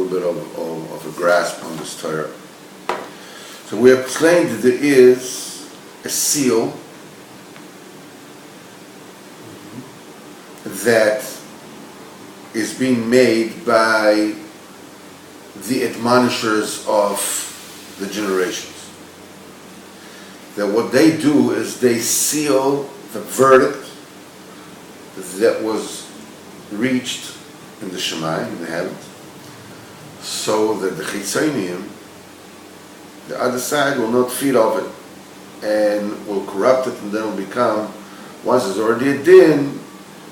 bit of a grasp on this Torah. So we have explained that there is a seal that is being made by the admonishers of the generations. That what they do is they seal the verdict that was reached in the Shemayim, in the heavens, so that the Chitzonim, the other side, will not feed off it and will corrupt it, and then will become, once it's already a din,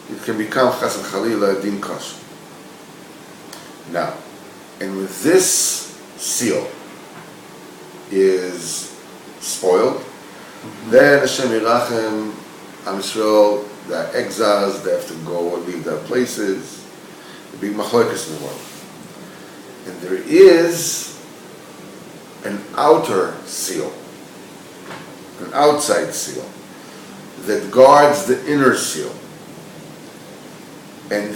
it can become chas v'chalila a din kosher. Now, and with this seal is spoiled, then Hashem Yirachem, Am Yisrael, they're exiles, they have to go and leave their places, the big machlokas in the world. And there is an outer seal, an outside seal, that guards the inner seal. And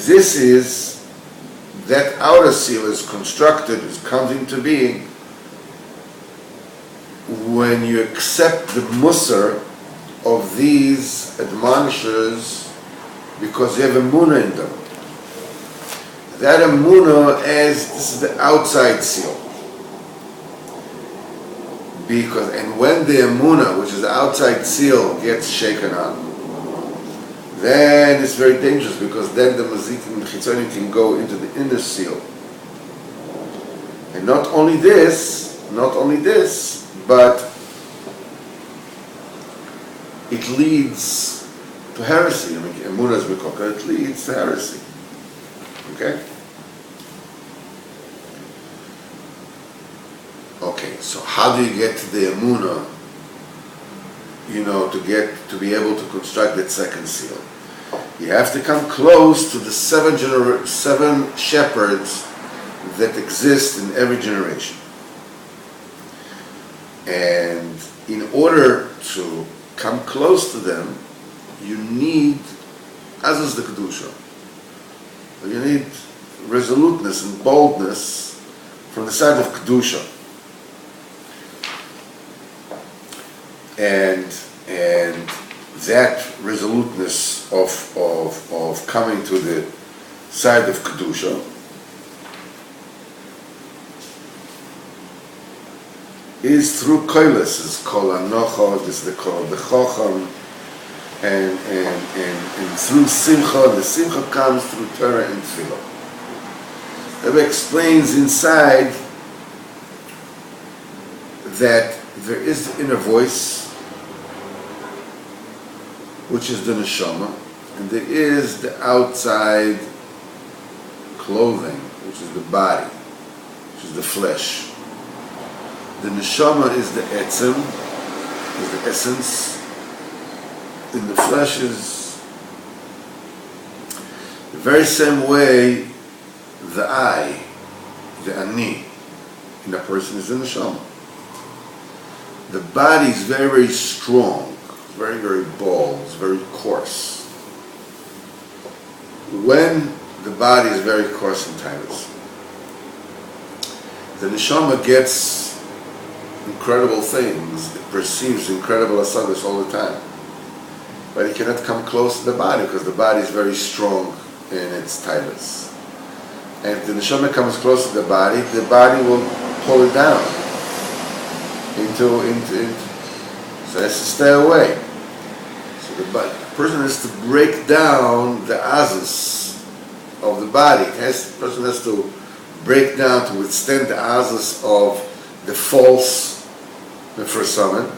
that outer seal is constructed, comes into being when you accept the musar of these admonishers because you have emunah in them. That emunah this is the outside seal. And when the emunah, which is the outside seal, gets shaken up, then it's very dangerous, because then the mazikim and chitzonim can go into the inner seal. And not only this, but it leads to heresy. I mean, emunah is mikoka, it leads to heresy. Okay? Okay, so how do you get to the emunah, to be able to construct that second seal? You have to come close to the seven shepherds that exist in every generation. And in order to come close to them, you need azus the kedusha. You need resoluteness and boldness from the side of kedusha. And that resoluteness of coming to the side of kedusha is through koiles. It's called anocha. This is the call of the chocham, and through simcha. The simcha comes through Torah and tefillah. Rebbe explains inside that there is the inner voice, which is the neshama, and there is the outside clothing, which is the body, which is the flesh. The neshama is the etzem, is the essence, and the flesh is the very same way the I, the ani, in a person is the neshama. The body is very, very strong. Very, very bold, it's very coarse. When the body is very coarse and timeless, the neshama gets incredible things, it perceives incredible asagas all the time. But it cannot come close to the body because the body is very strong in its timeless. And if the neshama comes close to the body will pull it down into so it has to stay away. So the person has to break down the azus of the body. The person has to break down to withstand the azus of the false mefarsamim.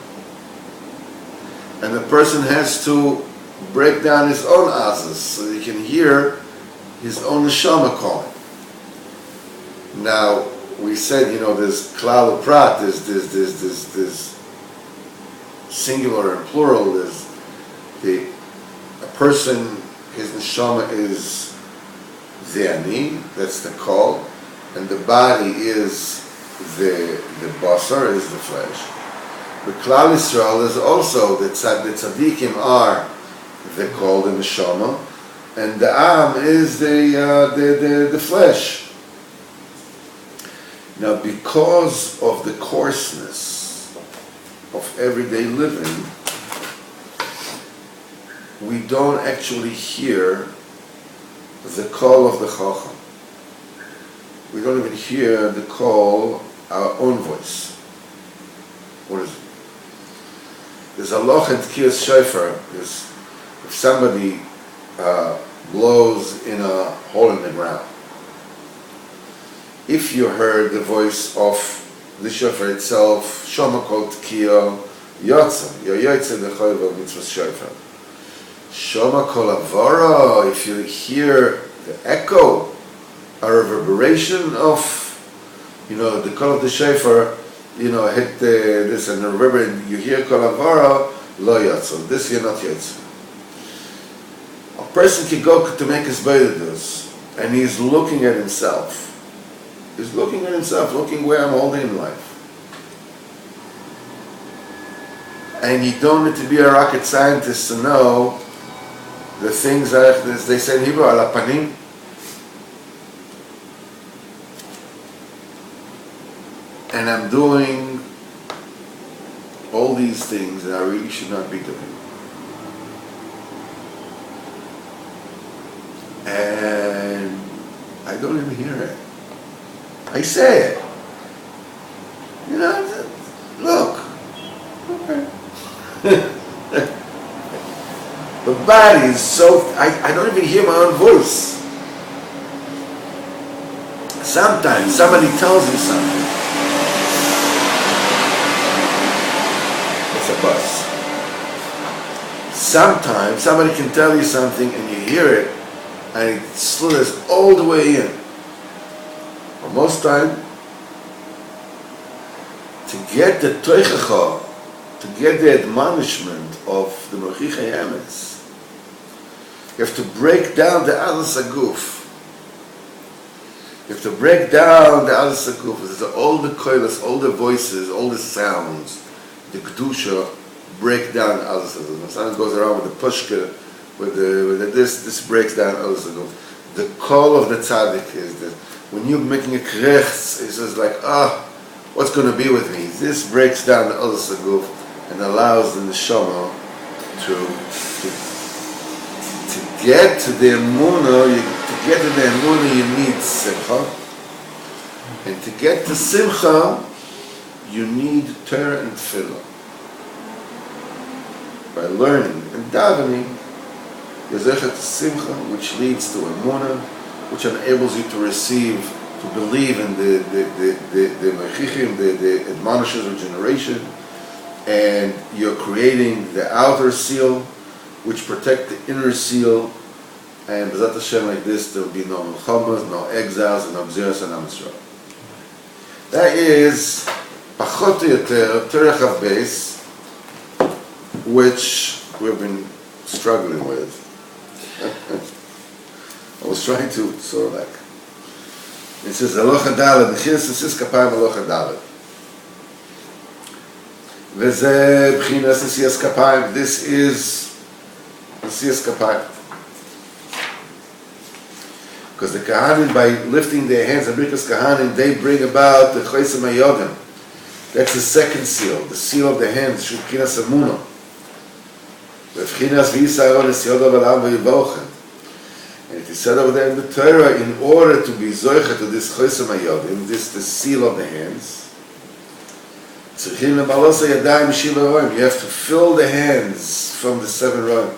And the person has to break down his own azus so that he can hear his own neshama calling. Now, we said, there's klal uprat, there's singular and plural. There's a person, his neshama is the ani, that's the call, and the body is the basar, is the flesh. But klal Yisrael is also the tzaddikim are the call, the neshama, and the am is the flesh. Now, because of the coarseness of everyday living, we don't actually hear the call of the Chacham. We don't even hear the call, our own voice. What is it? There's a loch in Tkiyas Shofar. If somebody blows in a hole in the ground, if you heard the voice of the shofar itself, Shoma kol Tkiya Yotza, Yoyotze Dechoyva Mitzvah Shofar. Shoma kol Avara, if you hear the echo, a reverberation of, the call of the shofar, hit this and the reverberate, you hear kol Avara, Lo Yotza. This you're not Yotza. A person can go to make his Beidados, and he's looking at himself. He's looking at himself, looking where I'm holding in life. And you don't need to be a rocket scientist to know the things that they say in Hebrew, ala panim. And I'm doing all these things that I really should not be doing. And I don't even hear it. I say it. Look. Okay. The body is so... I don't even hear my own voice. Sometimes somebody tells me something. It's a bus. Sometimes somebody can tell you something and you hear it and it slithers all the way in. But most time, to get the toichacha, to get the admonishment of the Merchicha Emes, you have to break down the Alas Aguf. You have to break down the Alas Aguf. There's all the koilas, all the voices, all the sounds, the Kedusha, break down Alas Aguf. Sometimes goes around with the pushka, with the this breaks down Alas Aguf. The call of the tzaddik is that when you're making a krechts, it's just like, what's going to be with me? This breaks down the Alas Aguf and allows the neshama to get to the emunah. You need simcha, and to get to simcha, you need Torah and tefillah. By learning and davening, you're zecher to simcha, which leads to emunah, which enables you to receive, to believe in the mechichim, the admonishers of generation, and you're creating the outer seal, which protect the inner seal, and B'ezrat Hashem like this, there will be no milchamas, no exiles, and no gzeros and Am Yisrael. That is pachot yoter Torah Chav Beis, which we've been struggling with. I was trying to sort of like. It says Halacha Dalet, Nechilas Nesis Kapayim Halacha Dalet. V'zeh b'chinas Nesiyas Kapayim. This is Nesiyas Kapayim. Because the Kohanim, by lifting their hands, the Birkas Kohanim, they bring about the Chosem HaYodim. That's the second seal, the seal of the hands, B'chinas Emunah. B'chinas V'yisayron Es Yodav Alam V'yivochen. And it is said over there in the Torah, in order to be zoicha to this Chosem HaYodim, this the seal of the hands, you have to fill the hands from the 7 roim.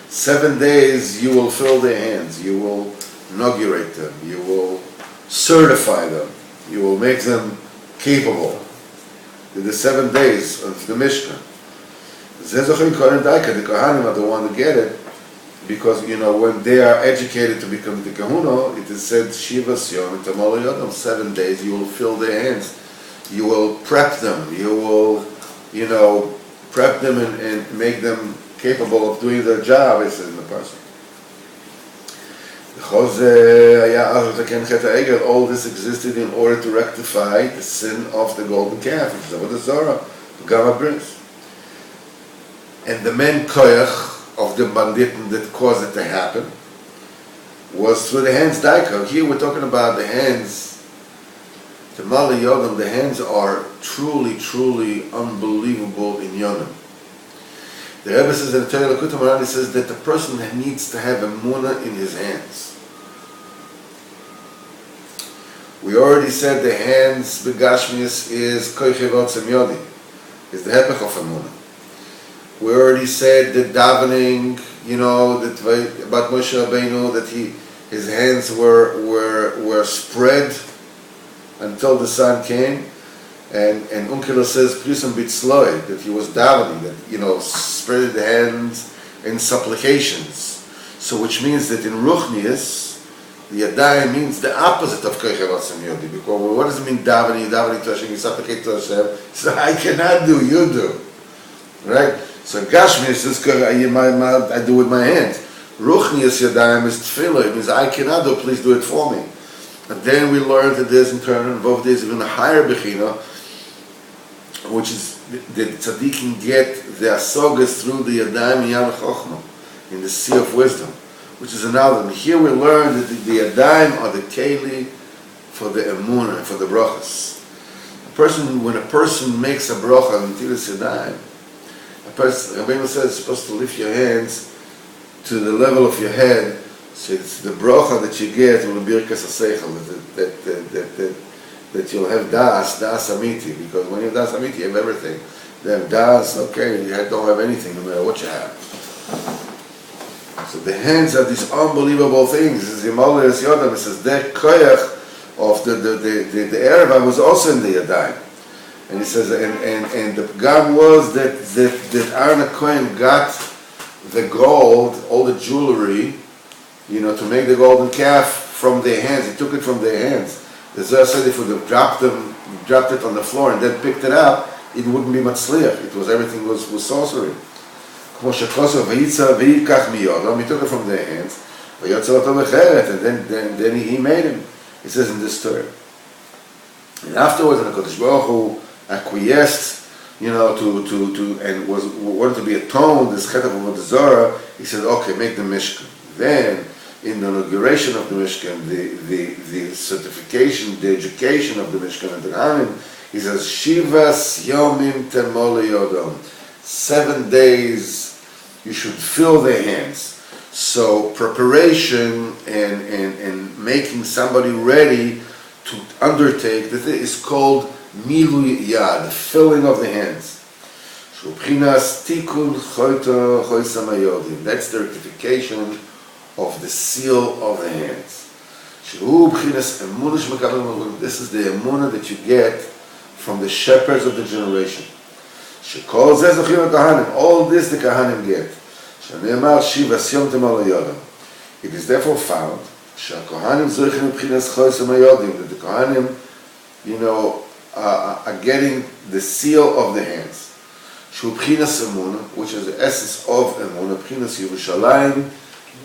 7 days you will fill their hands, you will inaugurate them, you will certify them, you will make them capable. In the 7 days of the Mishnah. The Kohanim are the one to get it, because when they are educated to become the kahuna, it is said Shivas Yom Tamol Yodam, 7 days you will fill their hands, you will prep them, you will prep them and make them capable of doing their job, it says in the person. All this existed in order to rectify the sin of the golden calf, which is what the Zohar Gama brings. And the men koyach of the banditim that caused it to happen, was through the hands daika. Here we're talking about the hands. The Mali Yodam, the hands are truly, truly unbelievable in Yonam. The Rebbe says in the Torah Likutei, he says that the person needs to have emunah in his hands. We already said the hands begashmius is koichev otzem yodi, is the hepech of emunah. We already said that davening, that about Moshe Rabbeinu, that his hands were spread until the sun came, and Unkelo says Krisam Bitzloi, that he was davening, that spread the hands in supplications. So which means that in Ruchnius, the Yadayim means the opposite of Koichev Otzem Yodi, because what does it mean davening to Hashem, you supplicate to Hashem? So I cannot do, you do, right? So Gashmi says I do with my hands. Ruchnius Yadayim is Tefillah, it means I cannot do, please do it for me. And then we learned that there's in turn, both there's even a higher Bechina, which is that Tzaddik can get the Asogas through the Yadayim and Yad Chochmah, in the Sea of Wisdom, which is another. And here we learn that the Yadayim are the Keli for the Emunah, for the Brachas. When a person makes a Bracha on Tilas Yadayim, Rabbeinu says it's supposed to lift your hands to the level of your head, so it's the Bracha that you get will be Birkas that you'll have Das Amiti, because when you have Das Amiti, you have everything. Then Das, okay, you don't have anything, no matter what you have. So the hands are these unbelievable things. This is Yimol Es Yodam. It says the koyach of the Erev was also in the Yadayim, and he says, and the Gam was that Aaron HaKohen got the gold, all the jewelry, to make the golden calf from their hands. He took it from their hands. The Zohar said if we dropped it on the floor and then picked it up, it wouldn't be matzliach. Everything was sorcery. He took it from their hands, and then he made him. It says in this story. And afterwards, the Kodesh Baruch Hu acquiesced, to and wanted to be atoned. This chet of the Zohar. He said, "Okay, make the Mishkan." Then, in the inauguration of the Mishkan, the certification, the education of the Mishkan and the Kohanim, he says, Shivas Yomim Temole Yodom. 7 days you should fill their hands. So preparation and making somebody ready to undertake the thing is called Milui Yad, the filling of the hands. That's the rectification of the seal of the hands. This is the emunah that you get from the shepherds of the generation. All this the Kohanim get. It is therefore found that the Kohanim, are getting the seal of the hands. Which is the essence of emunah, Yerushalayim,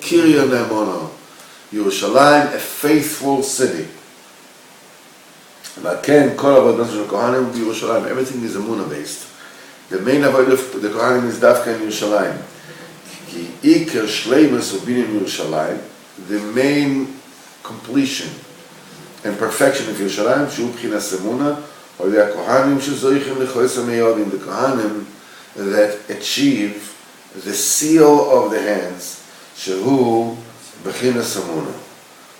Kiryan Emunah, Yerushalayim, a faithful city. Everything is emunah based. The main avodah of the Kohanim is Dafka in Yerushalayim. The main completion and perfection of Yerushalayim, or the Kohanim that achieve the seal of the hands, Shehu Bechinas Emunah.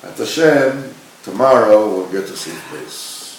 At Hashem, tomorrow we'll get to see this.